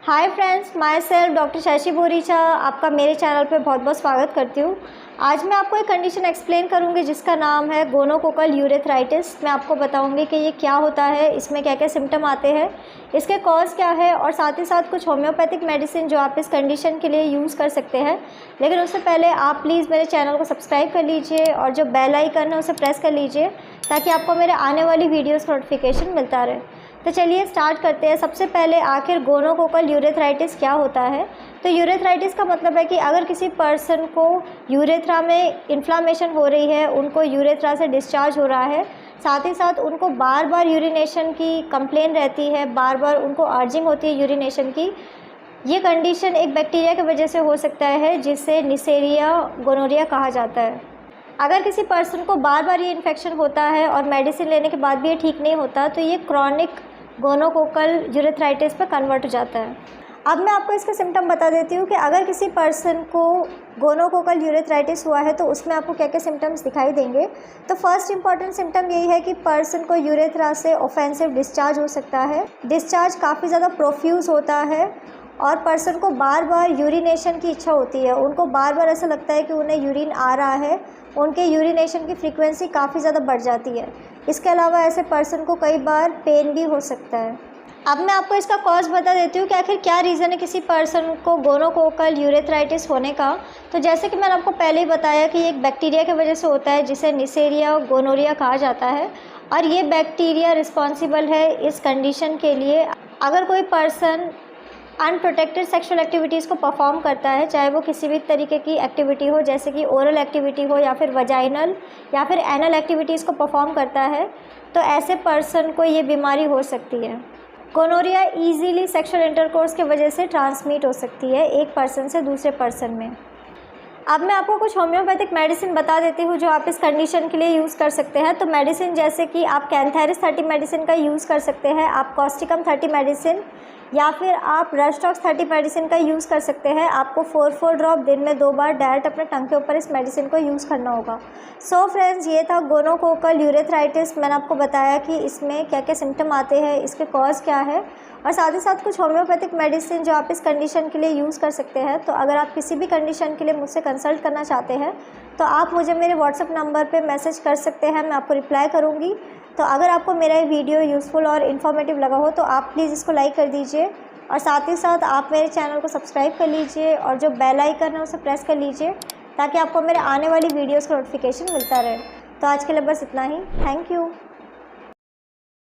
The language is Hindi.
Hi friends, my self doctor Shashi Boricha आपका मेरे चैनल पे बहुत बहुत स्वागत करती हूँ। आज मैं आपको एक कंडीशन एक्सप्लेन करूँगी जिसका नाम है गोनोकोकल यूरेथ्राइटिस। मैं आपको बताऊँगी कि ये क्या होता है, इसमें क्या क्या सिम्टम आते हैं, इसके कॉज क्या है और साथ ही साथ कुछ होम्योपैथिक मेडिसिन जो आप इस कंडीशन के लिए यूज़ कर सकते हैं। लेकिन उससे पहले आप प्लीज़ मेरे चैनल को सब्सक्राइब कर लीजिए और जो बेल आइकन है उसे प्रेस कर लीजिए ताकि आपको मेरे आने वाली वीडियोज़ का नोटिफिकेशन मिलता रहे। तो चलिए स्टार्ट करते हैं। सबसे पहले आखिर गोनोकोकल यूरेथ्राइटिस क्या होता है। तो यूरेथ्राइटिस का मतलब है कि अगर किसी पर्सन को यूरेथ्रा में इन्फ्लामेशन हो रही है, उनको यूरेथ्रा से डिस्चार्ज हो रहा है, साथ ही साथ उनको बार बार यूरिनेशन की कंप्लेन रहती है, बार बार उनको अर्जिंग होती है यूरिनेशन की। ये कंडीशन एक बैक्टीरिया की वजह से हो सकता है जिसे निसेरिया गोनोरिया कहा जाता है। अगर किसी पर्सन को बार बार ये इन्फेक्शन होता है और मेडिसिन लेने के बाद भी ये ठीक नहीं होता तो ये क्रॉनिक गोनोकोकल यूरेथ्राइटिस पर कन्वर्ट हो जाता है। अब मैं आपको इसके सिम्टम बता देती हूँ कि अगर किसी पर्सन को गोनोकोकल यूरेथ्राइटिस हुआ है तो उसमें आपको क्या क्या सिम्टम्स दिखाई देंगे। तो फर्स्ट इंपॉर्टेंट सिम्टम यही है कि पर्सन को यूरेथ्रा से ऑफेंसिव डिस्चार्ज हो सकता है। डिस्चार्ज काफ़ी ज़्यादा प्रोफ्यूज होता है और पर्सन को बार बार यूरिनेशन की इच्छा होती है। उनको बार बार ऐसा लगता है कि उन्हें यूरिन आ रहा है, उनके यूरिनेशन की फ्रीक्वेंसी काफ़ी ज़्यादा बढ़ जाती है। इसके अलावा ऐसे पर्सन को कई बार पेन भी हो सकता है। अब मैं आपको इसका कॉज बता देती हूँ कि आखिर क्या रीज़न है किसी पर्सन को गोनोकोकल यूरेथ्राइटिस होने का। तो जैसे कि मैंने आपको पहले ही बताया कि एक बैक्टीरिया की वजह से होता है जिसे निसेरिया गोनोरिया कहा जाता है और ये बैक्टीरिया रिस्पॉन्सिबल है इस कंडीशन के लिए। अगर कोई पर्सन अनप्रोटेक्टेड सेक्सुअल एक्टिविटीज़ को परफॉर्म करता है, चाहे वो किसी भी तरीके की एक्टिविटी हो, जैसे कि ओरल एक्टिविटी हो या फिर वजाइनल या फिर एनल एक्टिविटीज़ को परफॉर्म करता है, तो ऐसे पर्सन को ये बीमारी हो सकती है। गोनोरिया ईजीली सेक्सुअल इंटरकोर्स की वजह से ट्रांसमिट हो सकती है एक पर्सन से दूसरे पर्सन में। अब मैं आपको कुछ होम्योपैथिक मेडिसिन बता देती हूँ जो आप इस कंडीशन के लिए यूज़ कर सकते हैं। तो मेडिसिन जैसे कि आप कैंथेरिस 30 मेडिसिन का यूज़ कर सकते हैं, आप कॉस्टिकम 30 मेडिसिन या फिर आप रस्टॉक्स 30 मेडिसिन का यूज़ कर सकते हैं। आपको 4 ड्रॉप दिन में 2 बार डायरेक्ट अपने टंग के ऊपर इस मेडिसिन को यूज़ करना होगा। सो फ्रेंड्स, ये था गोनोकोकल यूरेथ्राइटिस। मैंने आपको बताया कि इसमें क्या क्या सिम्टम आते हैं, इसके कॉज क्या है और साथ ही साथ कुछ होम्योपैथिक मेडिसिन जो आप इस कंडीशन के लिए यूज़ कर सकते हैं। तो अगर आप किसी भी कंडीशन के लिए मुझसे कंसल्ट करना चाहते हैं तो आप मुझे मेरे व्हाट्सएप नंबर पे मैसेज कर सकते हैं, मैं आपको रिप्लाई करूँगी। तो अगर आपको मेरा ये वीडियो यूज़फुल और इन्फॉर्मेटिव लगा हो तो आप प्लीज़ इसको लाइक कर दीजिए और साथ ही साथ आप मेरे चैनल को सब्सक्राइब कर लीजिए और जो बेल आइकन है उसे प्रेस कर लीजिए ताकि आपको मेरे आने वाली वीडियोज़ का नोटिफिकेशन मिलता रहे। तो आज के लिए बस इतना ही। Thank you.